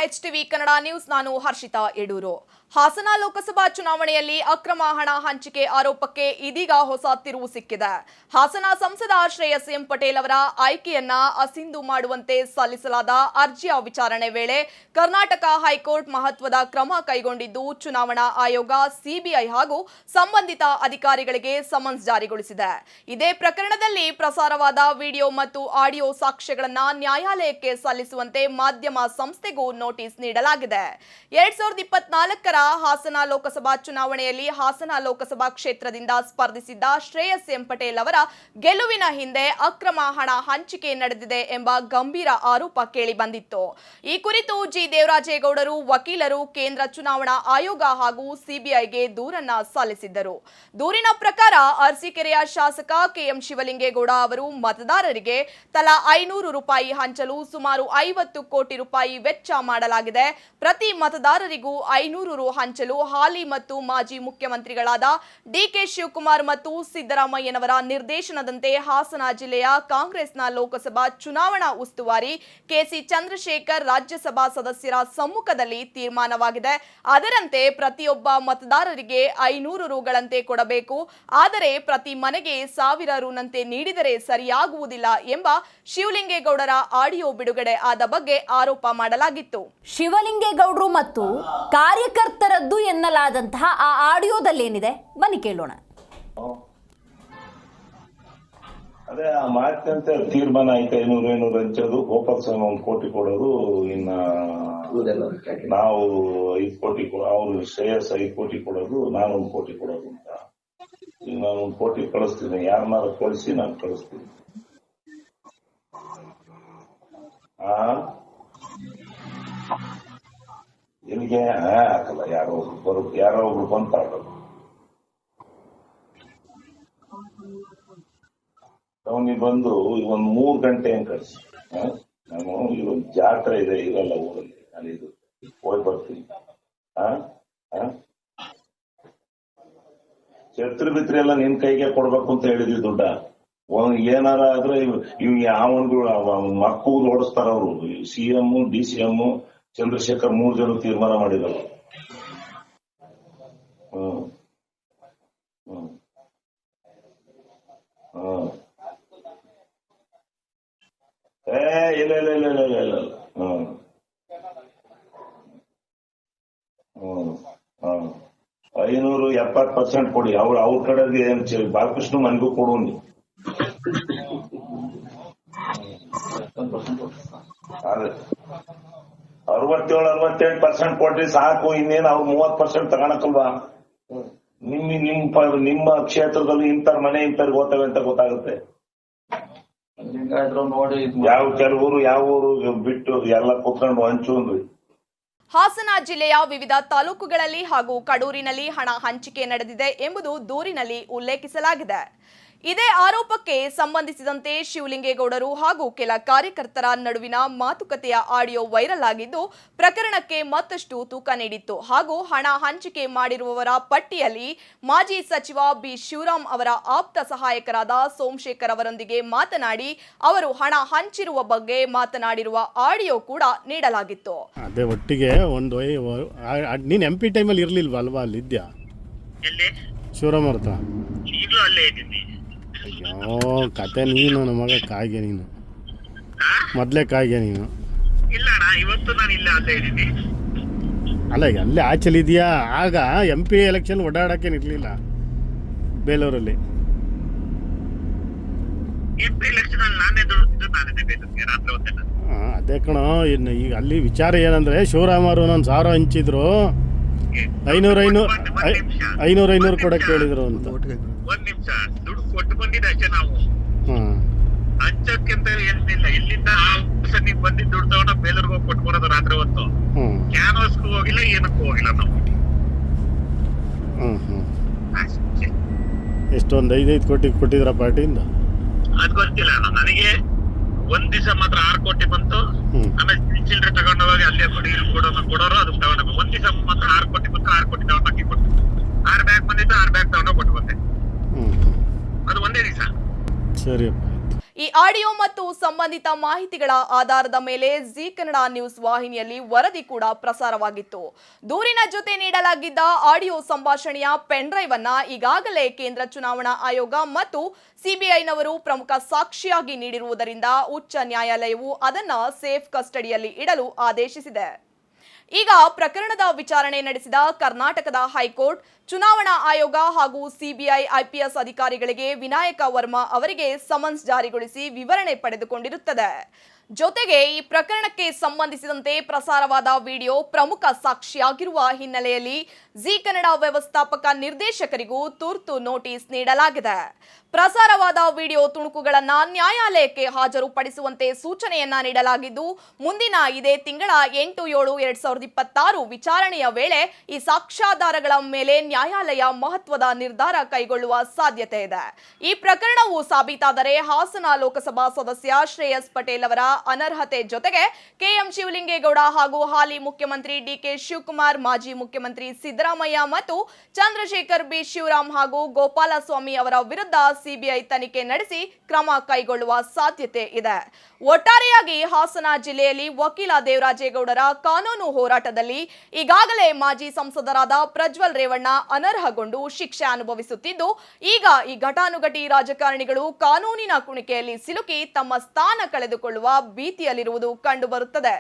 HTV Kannada news ನಾನು ಹರ್ಷಿತಾ ಯಡೂರು. ಹಾಸನ ಲೋಕಸಭಾ ಚುನಾವಣೆಯಲ್ಲಿ ಅಕ್ರಮ ಹಣ ಹಂಚಿಕೆ ಆರೋಪಕ್ಕೆ ಇದೀಗ ಹೊಸ ತಿರುವು ಸಿಕ್ಕಿದೆ. ಹಾಸನ ಸಂಸದ ಶ್ರೇಯಸ್ ಎಂ ಪಟೇಲ್ ಅವರ ಆಯ್ಕೆಯನ್ನ ಅಸಿಂಧು ಮಾಡುವಂತೆ ಸಲ್ಲಿಸಲಾದ ಅರ್ಜಿಯ ವಿಚಾರಣೆ ವೇಳೆ ಕರ್ನಾಟಕ ಹೈಕೋರ್ಟ್ ಮಹತ್ವದ ಕ್ರಮ ಕೈಗೊಂಡಿದ್ದು ಚುನಾವಣಾ ಆಯೋಗ, ಸಿಬಿಐ ಹಾಗೂ ಸಂಬಂಧಿತ ಅಧಿಕಾರಿಗಳಿಗೆ ಸಮನ್ಸ್ ಜಾರಿಗೊಳಿಸಿದೆ. ಇದೇ ಪ್ರಕರಣದಲ್ಲಿ ಪ್ರಸಾರವಾದ ವಿಡಿಯೋ ಮತ್ತು ಆಡಿಯೋ ಸಾಕ್ಷ್ಯಗಳನ್ನು ನ್ಯಾಯಾಲಯಕ್ಕೆ ಸಲ್ಲಿಸುವಂತೆ ಮಾಧ್ಯಮ ಸಂಸ್ಥೆಗೂ ನೋಟಿಸ್ ನೀಡಲಾಗಿದೆ. 2024ರ ಹಾಸನ ಲೋಕಸಭಾ ಚುನಾವಣೆಯಲ್ಲಿ ಹಾಸನ ಲೋಕಸಭಾ ಕ್ಷೇತ್ರದಿಂದ ಸ್ಪರ್ಧಿಸಿದ್ದ ಶ್ರೇಯಸ್ ಎಂ ಪಟೇಲ್ ಅವರ ಗೆಲುವಿನ ಹಿಂದೆ ಅಕ್ರಮ ಹಣ ಹಂಚಿಕೆ ನಡೆದಿದೆ ಎಂಬ ಗಂಭೀರ ಆರೋಪ ಕೇಳಿಬಂದಿತ್ತು. ಈ ಕುರಿತು ಜಿ ದೇವರಾಜೇಗೌಡರು ವಕೀಲರು ಕೇಂದ್ರ ಚುನಾವಣಾ ಆಯೋಗ ಹಾಗೂ ಸಿಬಿಐಗೆ ದೂರನ್ನ ಸಲ್ಲಿಸಿದ್ದರು. ದೂರಿನ ಪ್ರಕಾರ ಅರಸೀಕೆರೆಯ ಶಾಸಕ ಕೆಎಂ ಶಿವಲಿಂಗೇಗೌಡ ಅವರು ಮತದಾರರಿಗೆ ತಲಾ 500 ರೂಪಾಯಿ ಹಂಚಲು ಸುಮಾರು 50 ಕೋಟಿ ರೂಪಾಯಿ ವೆಚ್ಚ ಮಾಡಲಾಗಿದೆ. ಪ್ರತಿ ಮತದಾರರಿಗೂ 500 ರು ಹಂಚಲು ಹಾಲಿ ಮತ್ತು ಮಾಜಿ ಮುಖ್ಯಮಂತ್ರಿಗಳಾದ ಡಿಕೆ ಶಿವಕುಮಾರ್ ಮತ್ತು ಸಿದ್ದರಾಮಯ್ಯನವರ ನಿರ್ದೇಶನದಂತೆ ಹಾಸನ ಜಿಲ್ಲೆಯ ಕಾಂಗ್ರೆಸ್ನ ಲೋಕಸಭಾ ಚುನಾವಣಾ ಉಸ್ತುವಾರಿ ಕೆಸಿ ಚಂದ್ರಶೇಖರ್ ರಾಜ್ಯಸಭಾ ಸದಸ್ಯರ ಸಮ್ಮುಖದಲ್ಲಿ ತೀರ್ಮಾನವಾಗಿದೆ. ಅದರಂತೆ ಪ್ರತಿಯೊಬ್ಬ ಮತದಾರರಿಗೆ 500 ರುಗಳಂತೆ ಕೊಡಬೇಕು. ಆದರೆ ಪ್ರತಿ ಮನೆಗೆ 1000 ರುನಂತೆ ನೀಡಿದರೆ ಸರಿಯಾಗುವುದಿಲ್ಲ ಎಂಬ ಶಿವಲಿಂಗೇಗೌಡರ ಆಡಿಯೋ ಬಿಡುಗಡೆ ಆದ ಬಗ್ಗೆ ಆರೋಪ ಮಾಡಲಾಗಿತ್ತು. ಶಿವಲಿಂಗೇಗೌಡರು ಮತ್ತು ಕಾರ್ಯಕರ್ತರದ್ದು ಎನ್ನಲಾದಂತಹ ಆ ಆಡಿಯೋದಲ್ಲಿ ಏನಿದೆ ಬನ್ನಿ ಕೇಳೋಣ. ಅದೇ ಆ ಮಾತಿನಂತೆ ತೀರ್ಮಾನ ಆಯ್ತು. 500 ಹಂಚೋದು, ಗೋಪಾಲ ಸ್ವಾಮಿ 1 ಕೋಟಿ ಕೊಡೋದು, ಇನ್ನ ನಾವು 5 ಕೋಟಿ, ಅವ್ರು ಶ್ರೇಯಸ್ 5 ಕೋಟಿ ಕೊಡೋದು, ನಾನು 1 ಕೋಟಿ ಕೊಡೋದು ಅಂತ. ಈಗ ನಾನು 1 ಕೋಟಿ ಕಳಿಸ್ತೀನಿ, ಯಾರನ್ನಾರು ಕಳಿಸಿ ನಾನು ಕಳಿಸ್ತೀನಿ. ಇಲ್ಲಿಗೆ ಹಾಕಲ್ಲ, ಯಾರೋ ಒಬ್ರು ಬಂತಾಡೋದು. ಅವನಿಗೆ ಬಂದು ಒಂದ್ 3 ಗಂಟೆ ಹೆಂಗ್ ಕಳಿಸಿ, ನಾನು ಇವೊಂದು ಜಾತ್ರೆ ಇದೆ ಇವೆಲ್ಲ ಊರಲ್ಲಿ, ನಾನು ಇದು ಹೋಗಿ ಬರ್ತೀನಿ. ಛತ್ರಿ ಬಿತ್ರಿ ಎಲ್ಲ ನಿನ್ ಕೈಗೆ ಕೊಡ್ಬೇಕು ಅಂತ ಹೇಳಿದ್ವಿ ದುಡ್ಡ. ಏನಾರ ಆದ್ರೆ ಇವ್ ಯಾವನ್ಗಳು ಮಕ್ಕಳು ಓಡಿಸ್ತಾರ ಅವರು. CM, DCM, ಚಂದ್ರಶೇಖರ್ 3 ಜನ ತೀರ್ಮಾನ ಮಾಡಿದ್ರು. ಇಲ್ಲ 570% ಕೊಡಿ. ಅವ್ರ ಕಡೆಗೆ ಏನ್ ಬಾಲಕೃಷ್ಣ ಮನೆಗೂ ಕೊಡು. 67-68% ಕೊಟ್ರಿ ಸಾಕು. ಇನ್ನೇನು ಅವ್ರು 30% ತಗೊಳಕಲ್ವಾ? ನಿಮ್ಮ ಕ್ಷೇತ್ರದಲ್ಲಿ ಇಂತರ ಮನೆ ಇಂತರ ಹೋಗ್ತವೆ ಅಂತ ಗೊತ್ತಾಗುತ್ತೆ. ನೋಡಿ ಕೆಲವರು ಯಾವ ಊರು ಬಿಟ್ಟು ಎಲ್ಲ ಕುತ್ಕೊಂಡು ಹಂಚುಂದ್ರಿ. ಹಾಸನ ಜಿಲ್ಲೆಯ ವಿವಿಧ ತಾಲೂಕುಗಳಲ್ಲಿ ಹಾಗೂ ಕಡೂರಿನಲ್ಲಿ ಹಣ ಹಂಚಿಕೆ ನಡೆದಿದೆ ಎಂಬುದು ದೂರಿನಲ್ಲಿ ಉಲ್ಲೇಖಿಸಲಾಗಿದೆ. ಇದೇ ಆರೋಪಕ್ಕೆ ಸಂಬಂಧಿಸಿದಂತೆ ಶಿವಲಿಂಗೇಗೌಡರು ಹಾಗೂ ಕೆಲ ಕಾರ್ಯಕರ್ತರ ನಡುವಿನ ಮಾತುಕತೆಯ ಆಡಿಯೋ ವೈರಲ್ ಆಗಿದ್ದು ಪ್ರಕರಣಕ್ಕೆ ಮತ್ತಷ್ಟು ತೂಕ ನೀಡಿತ್ತು. ಹಾಗೂ ಹಣ ಹಂಚಿಕೆ ಮಾಡಿರುವವರ ಪಟ್ಟಿಯಲ್ಲಿ ಮಾಜಿ ಸಚಿವ ಬಿ ಶಿವರಾಮ್ ಅವರ ಆಪ್ತ ಸಹಾಯಕರಾದ ಸೋಮಶೇಖರ್ ಅವರೊಂದಿಗೆ ಮಾತನಾಡಿ ಅವರು ಹಣ ಹಂಚಿರುವ ಬಗ್ಗೆ ಮಾತನಾಡಿರುವ ಆಡಿಯೋ ಕೂಡ ನೀಡಲಾಗಿತ್ತು. ಅದೇ ಒಟ್ಟಿಗೆ ಒಂದು ನೀನು MP ಟೈಮಲ್ಲಿ ಇರ್ಲಿಲ್ವಾ ಅಲ್ವಾ? ಅಲ್ಲಿದ್ಯಾ ಶಿವರಾಮ್ ಅವ್ರ ಕತೆ? ನೀನು ನಮಗ ಕಾಯ್ಗೆ, ನೀನು ಮೊದ್ಲೇ ಕಾಯ್ಗೆ ನೀನು. ಅಲ್ಲ ಅಲ್ಲೇ ಆಚಲಿದ್ಯಾ? ಆಗ MP ಎಲೆಕ್ಷನ್ ಓಡಾಡಕ್ಕೆ ಇರ್ಲಿಲ್ಲ ಬೇಲೂರಲ್ಲಿ. ಅದೇ ಕಣೋ. ಇನ್ನು ಈಗ ಅಲ್ಲಿ ವಿಚಾರ ಏನಂದ್ರೆ ಶಿವರಾಮ್ ಅವರು 1000 ಹಂಚಿದ್ರು, 500 ಕೊಡಕ್ಕೆ ಹೇಳಿದ್ರು ಅಂತ. ಒಂದ್ ನಿಮಿಷ ದುಡ್ಡು ಕೊಟ್ಟು ಬಂದಿದ್ದೆ ಅಷ್ಟೇ. ನಾವು ಹಂಚಕ್ಕಿಂತ ಏನಿಲ್ಲ. ಇಲ್ಲಿಂದ ನೀವು ಬಂದಿದ್ದು ದುಡ್ಡು ತಗೊಂಡು ಬೇಲೂರ್ಗೆ ಹೋಗಿ ಕೊಟ್ಕೊಡೋದು ರಾತ್ರಿ ಹೊತ್ತು. ಕ್ಯಾನ್ವಾಸ್ಗೂ ಹೋಗಿಲ್ಲ, ಏನಕ್ಕೂ ಹೋಗಿಲ್ಲ ನಾವು. ಎಷ್ಟೊಂದು 5 ಕೋಟಿ ಕೊಟ್ಟಿದ್ರ ಪಾರ್ಟಿಯಿಂದ? ಅದ್ ಗೊತ್ತಿಲ್ಲ. ನನಗೆ ಒಂದ್ ದಿವಸ ಮಾತ್ರ 6 ಕೋಟಿ ಬಂತು. ಆಮೇಲೆ ಚಿಲ್ಲರೆ ತಗೊಂಡು ಹೋಗಿ ಅಲ್ಲೇ ಕೊಡಿ ಕೊಡೋರು ಅದು ತಗೊಂಡು ಒಂದ್ ದಿವಸ ಮಾತ್ರ 6 ಕೋಟಿ ಬಂತು. 6 ಕೋಟಿ ತಗೊಂಡು ಹಾಕಿ ಕೊಟ್ಟು 6 ಬ್ಯಾಗ್ ಬಂದಿದ್ದು 6 ಬ್ಯಾಗ್ ತಗೊಂಡು ಕೊಟ್ಟು ಬಂದೆ. ಅದು ಒಂದೇ ದಿವಸ. ಸರಿ. ಈ ಆಡಿಯೋ ಮತ್ತು ಸಂಬಂಧಿತ ಮಾಹಿತಿಗಳ ಆಧಾರದ ಮೇಲೆ ಜಿ ಕನ್ನಡ ನ್ಯೂಸ್ ವಾಹಿನಿಯಲ್ಲಿ ವರದಿ ಕೂಡ ಪ್ರಸಾರವಾಗಿತ್ತು. ದೂರಿನ ಜೊತೆ ನೀಡಲಾಗಿದ್ದ ಆಡಿಯೋ ಸಂಭಾಷಣೆಯ ಪೆನ್ ಡ್ರೈವ್ ಅನ್ನ ಈಗಾಗಲೇ ಕೇಂದ್ರ ಚುನಾವಣಾ ಆಯೋಗ ಮತ್ತು ಸಿಬಿಐನವರು ಪ್ರಮುಖ ಸಾಕ್ಷಿಯಾಗಿ ನೀಡಿರುವುದರಿಂದ ಉಚ್ಚ ನ್ಯಾಯಾಲಯವು ಅದನ್ನ ಸೇಫ್ ಕಸ್ಟಡಿಯಲ್ಲಿ ಇಡಲು ಆದೇಶಿಸಿದೆ. ಈಗ ಪ್ರಕರಣದ ವಿಚಾರಣೆ ನಡೆಸಿದ ಕರ್ನಾಟಕದ ಹೈಕೋರ್ಟ್ ಚುನಾವಣಾ ಆಯೋಗ ಹಾಗೂ ಸಿಬಿಐ ಐಪಿಎಸ್ ಅಧಿಕಾರಿಗಳಿಗೆ ವಿನಾಯಕ ವರ್ಮಾ ಅವರಿಗೆ ಸಮನ್ಸ್ ಜಾರಿಗೊಳಿಸಿ ವಿವರಣೆ ಪಡೆದುಕೊಂಡಿರುತ್ತದೆ. ಜೊತೆಗೆ ಈ ಪ್ರಕರಣಕ್ಕೆ ಸಂಬಂಧಿಸಿದಂತೆ ಪ್ರಸಾರವಾದ ವಿಡಿಯೋ ಪ್ರಮುಖ ಸಾಕ್ಷಿಯಾಗಿರುವ ಹಿನ್ನೆಲೆಯಲ್ಲಿ ಜಿ ಕನ್ನಡ ವ್ಯವಸ್ಥಾಪಕ ನಿರ್ದೇಶಕರಿಗೂ ತುರ್ತು ನೋಟಿಸ್ ನೀಡಲಾಗಿದೆ. ಪ್ರಸಾರವಾದ ವಿಡಿಯೋ ತುಣುಕುಗಳನ್ನ ನ್ಯಾಯಾಲಯಕ್ಕೆ ಹಾಜರುಪಡಿಸುವಂತೆ ಸೂಚನೆಯನ್ನ ನೀಡಲಾಗಿದ್ದು, ಮುಂದಿನ ಇದೇ ತಿಂಗಳ 8/7/2026 ವಿಚಾರಣೆಯ ವೇಳೆ ಈ ಸಾಕ್ಷ್ಯಾಧಾರಗಳ ಮೇಲೆ ನ್ಯಾಯಾಲಯ ಮಹತ್ವದ ನಿರ್ಧಾರ ಕೈಗೊಳ್ಳುವ ಸಾಧ್ಯತೆ ಇದೆ. ಈ ಪ್ರಕರಣವು ಸಾಬೀತಾದರೆ ಹಾಸನ ಲೋಕಸಭಾ ಸದಸ್ಯ ಶ್ರೇಯಸ್ ಪಟೇಲ್ ಅವರ ಅನರ್ಹತೆ ಜೊತೆಗೆ ಕೆಎಂ ಶಿವಲಿಂಗೇಗೌಡ ಹಾಗೂ ಹಾಲಿ ಮುಖ್ಯಮಂತ್ರಿ ಡಿಕೆ ಶಿವಕುಮಾರ್, ಮಾಜಿ ಮುಖ್ಯಮಂತ್ರಿ ಸಿದ್ದರಾಮಯ್ಯ ಮತ್ತು ಚಂದ್ರಶೇಖರ್ ಬಿ ಶಿವರಾಮ್ ಹಾಗೂ ಗೋಪಾಲಸ್ವಾಮಿ ಅವರ ವಿರುದ್ಧ ಸಿಬಿಐ ತನಿಖೆ ನಡೆಸಿ ಕ್ರಮ ಕೈಗೊಳ್ಳುವ ಸಾಧ್ಯತೆ ಇದೆ. ಒಟ್ಟಾರೆಯಾಗಿ ಹಾಸನ ಜಿಲ್ಲೆಯಲ್ಲಿ ವಕೀಲ ದೇವರಾಜೇಗೌಡರ ಕಾನೂನು ಹೋರಾಟದಲ್ಲಿ ಈಗಾಗಲೇ ಮಾಜಿ ಸಂಸದರಾದ ಪ್ರಜ್ವಲ್ ರೇವಣ್ಣ ಅನರ್ಹಗೊಂಡು ಶಿಕ್ಷೆ ಅನುಭವಿಸುತ್ತಿದ್ದು, ಈಗ ಈ ಘಟಾನುಘಟಿ ರಾಜಕಾರಣಿಗಳು ಕಾನೂನಿನ ಕುಣಿಕೆಯಲ್ಲಿ ಸಿಲುಕಿ ತಮ್ಮ ಸ್ಥಾನ ಕಳೆದುಕೊಳ್ಳುವ ಭೀತಿಯಲ್ಲಿರುವುದು ಕಂಡುಬರುತ್ತದೆ.